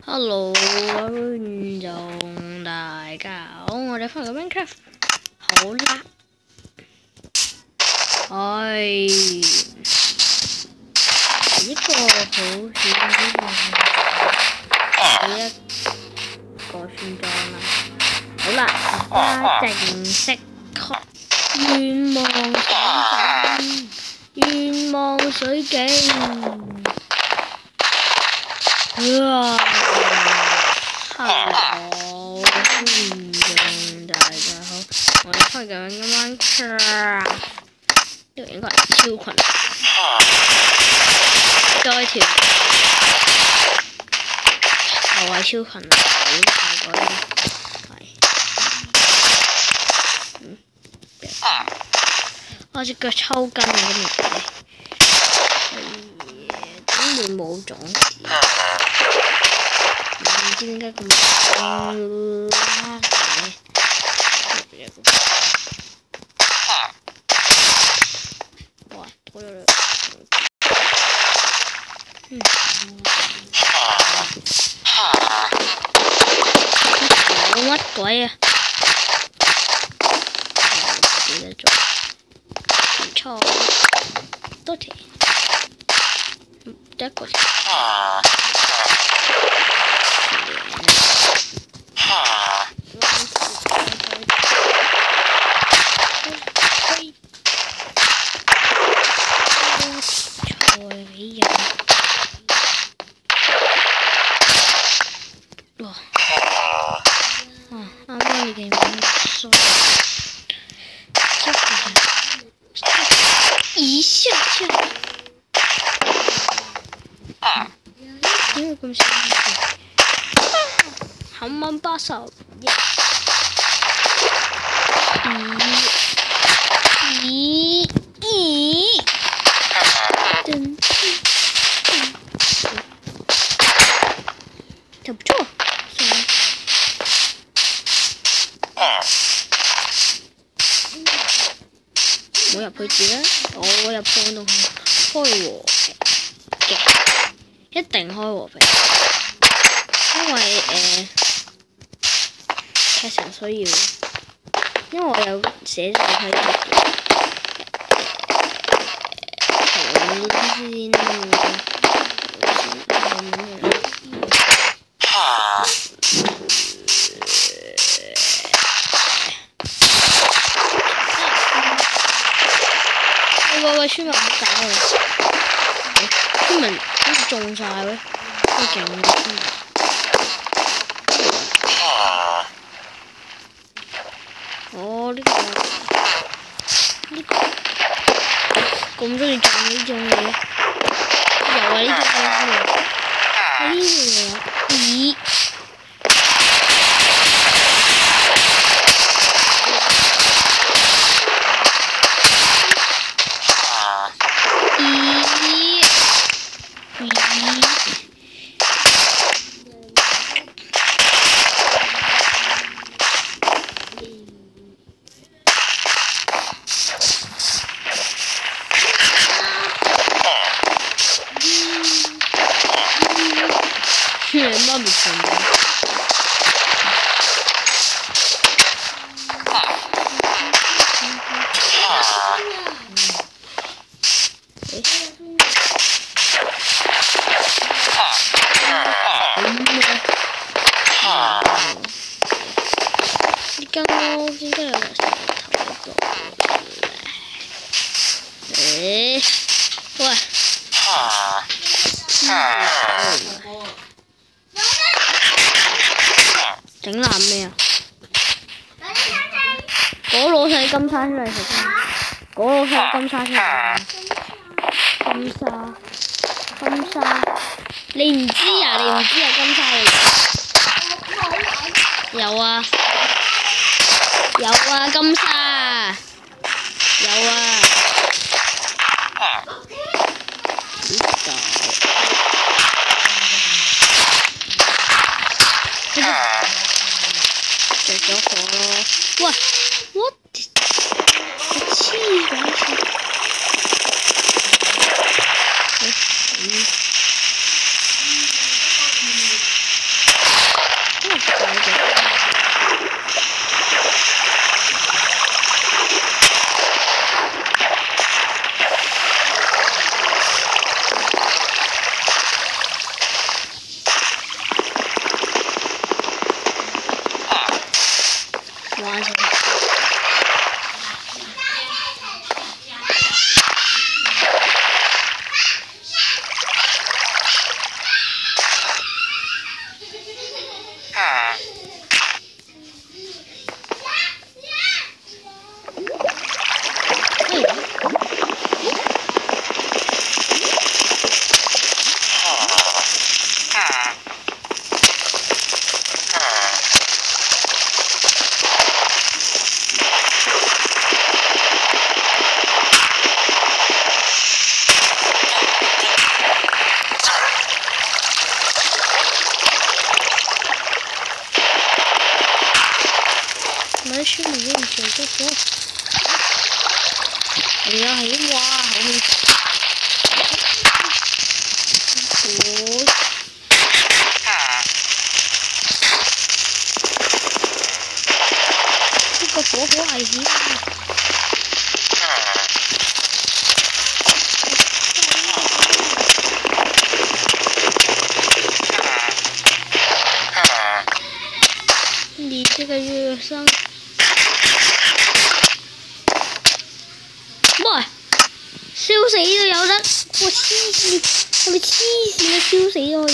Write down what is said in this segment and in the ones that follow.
Hello，觀眾大家好，我哋翻嚟個 Minecraft， 好啦，一個好似一個村莊啦。好啦，而家正式願望水景。Hello， 觀眾大家好，我哋開緊 Minecraft， 呢個應該係超群，再條又係超群啊！好大個係，我隻腳抽筋啊！今日點會冇種子？唔知點解咁哇！多咗兩乜鬼啊？唔記得咗，唔錯，多謝。第一個。啱啱你哋冇說，一下下，點會咁少冚蚊80，就不錯。我入去住啦，我入放到開和平嘅，一定開和平，因為劇情需要，因為我有寫咗喺度。喂，村民唔好搞啊！村民好似中晒喎，好勁嘅村民。哦，呢個咁中意種呢種嘢，又係呢種嘢，咦？媽咪唱嘅。呢間屋應該有個石頭喺度。喂。整爛咩啊？嗰攞晒金沙出嚟食先，嗰攞晒金沙出嚟。金沙，你唔知啊？你唔知係金沙嚟？有啊，金沙，有啊。着咗火咯！喂 ，what？ 我黐鬼線！村民都唔做得咗。係啊係咁，哇！後面呢個火好危險啊！你這個月生，喂，燒死都有得，我黐線，我哋黐線都燒死都可以，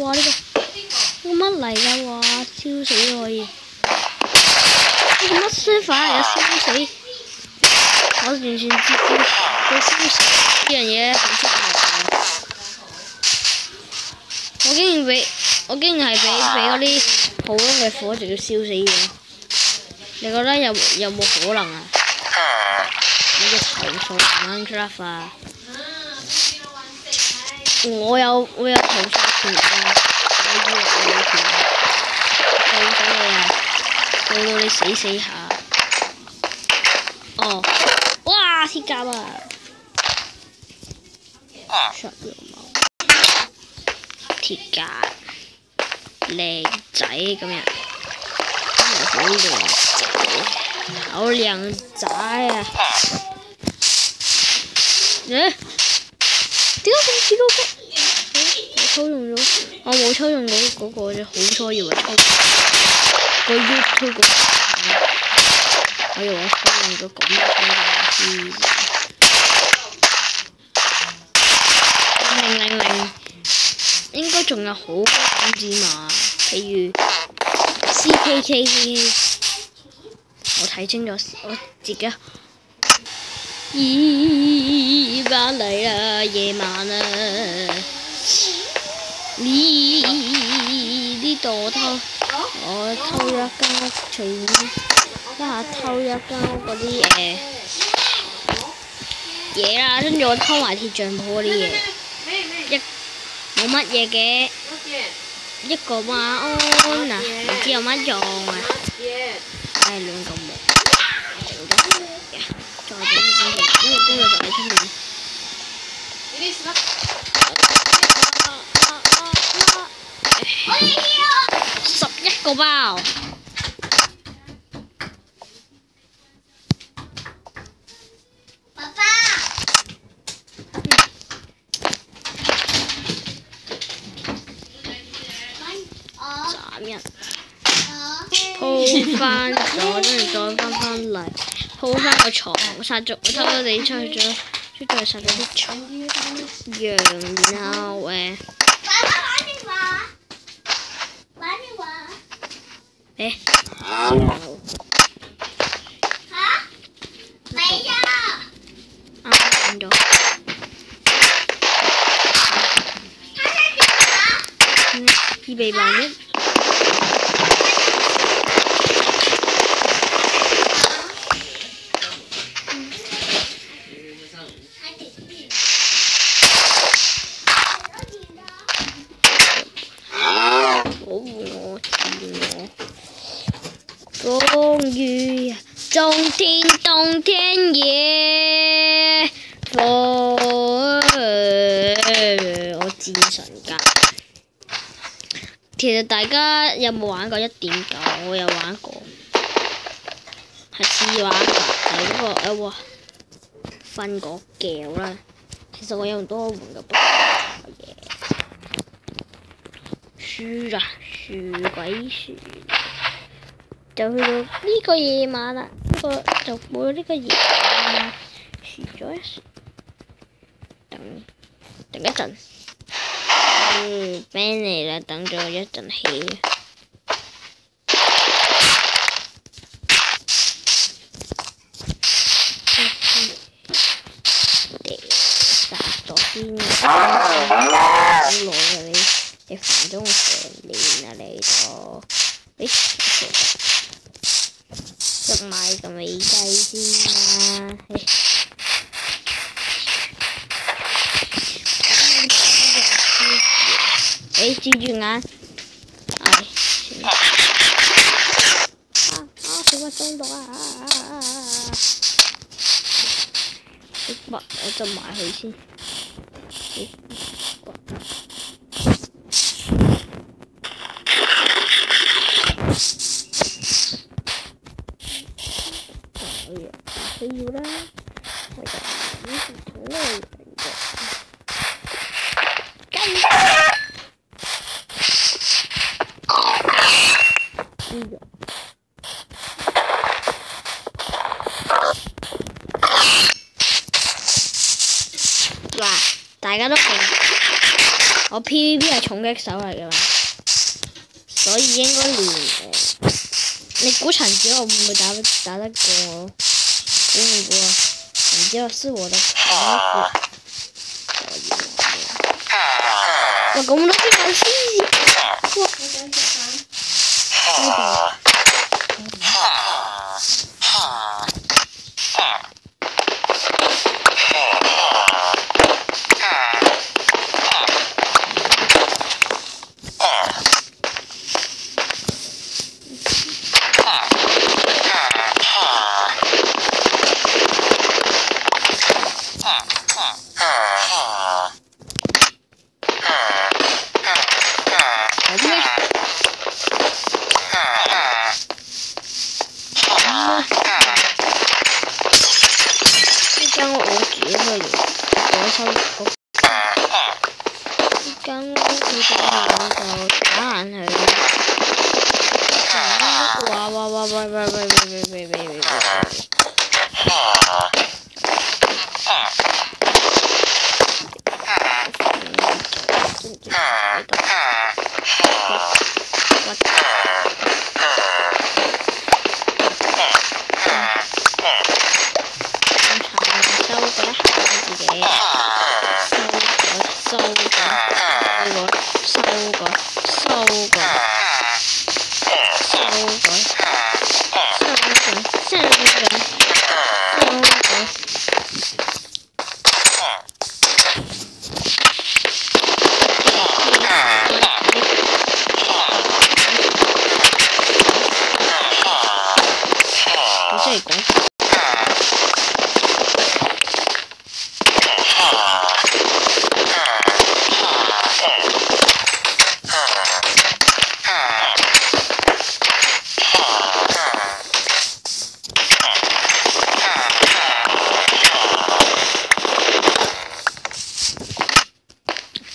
哇呢個乜嚟㗎？哇燒死都可以，呢個乜書法嚟㗎？燒死，我完全知佢燒死呢樣嘢好出名。我竟然係俾嗰啲普通嘅火就要燒死咗，你覺得有冇可能啊？你嘅投訴 Minecraft 啊！我有投訴權啊！我以為我有權告咗你啊！告到你死下！哦，哇！鐵甲啊！削羊毛，鐵甲。靚仔今日好靚仔，好靚仔啊！點解咁似嗰個？我抽中咗，我冇抽中嗰個啫，好彩以為抽個 YouTube 個，我以為我抽中咗咁嘅000，應該仲有好多種子嘛，譬如 CKK， 我睇清咗，我自己。返嚟啦，夜晚啦，呢度我偷咗間屋，隨便一下偷咗間屋嗰啲嘢啦，跟住我偷埋鐵匠鋪嗰啲嘢，冇乜嘢嘅，一個晚安嗱，唔知有乜用啊？唉，亂咁冇，再整呢個工作就喺出面。11個包。鋪翻咗，跟住再翻嚟，鋪翻個床，我偷偷地出去殺咗啲羊，然後玩咗。預備版1。風雨冬天夜風，我戰神格。其實大家有冇玩過 1.9？ 我有玩過，係試玩㗎，係嗰個瞓個覺啦。其實我有多換嘅嘢，輸啊，輸鬼輸！就去到呢個夜晚啦，呢個就冇咗呢個夜晚啦，輸咗一時，等一陣，Ben 嚟啦，等咗一陣氣。殺咗先啊！好耐啊你煩咗我成年啊你都，捉埋個美雞先啦，蜘蛛眼，算啦，小屈中毒啊！我執埋佢先。佢要啦，我就呢條桶咧嘅雞。嗱，大家都明，我 PVP 係重擊手嚟㗎嘛，所以應該連你估陳子我會唔會打得過我？估唔估啊？陳子我是我的朋友。哇，咁多啲粉絲！哇！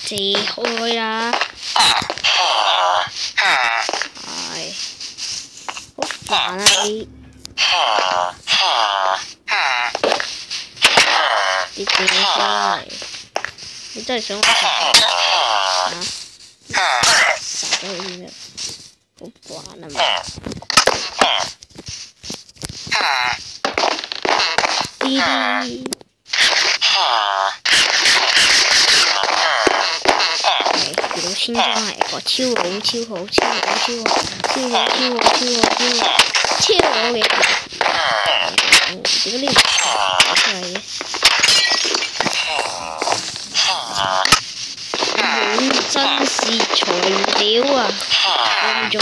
自開啦，係好煩啊你！啲電話嚟，你真係想我殺咗佢啲咩？好煩啊嘛！啲千張係個超好嘅球，點解呢個出嚟嘅？真是材料啊！我仲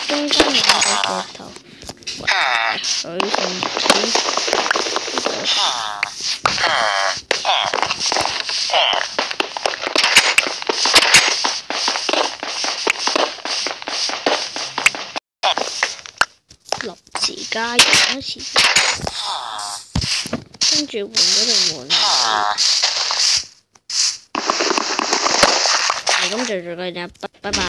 中間有個石頭，水上立時加油嗰時，跟住換咗條門嚟，係咁就做嘅啫，拜拜。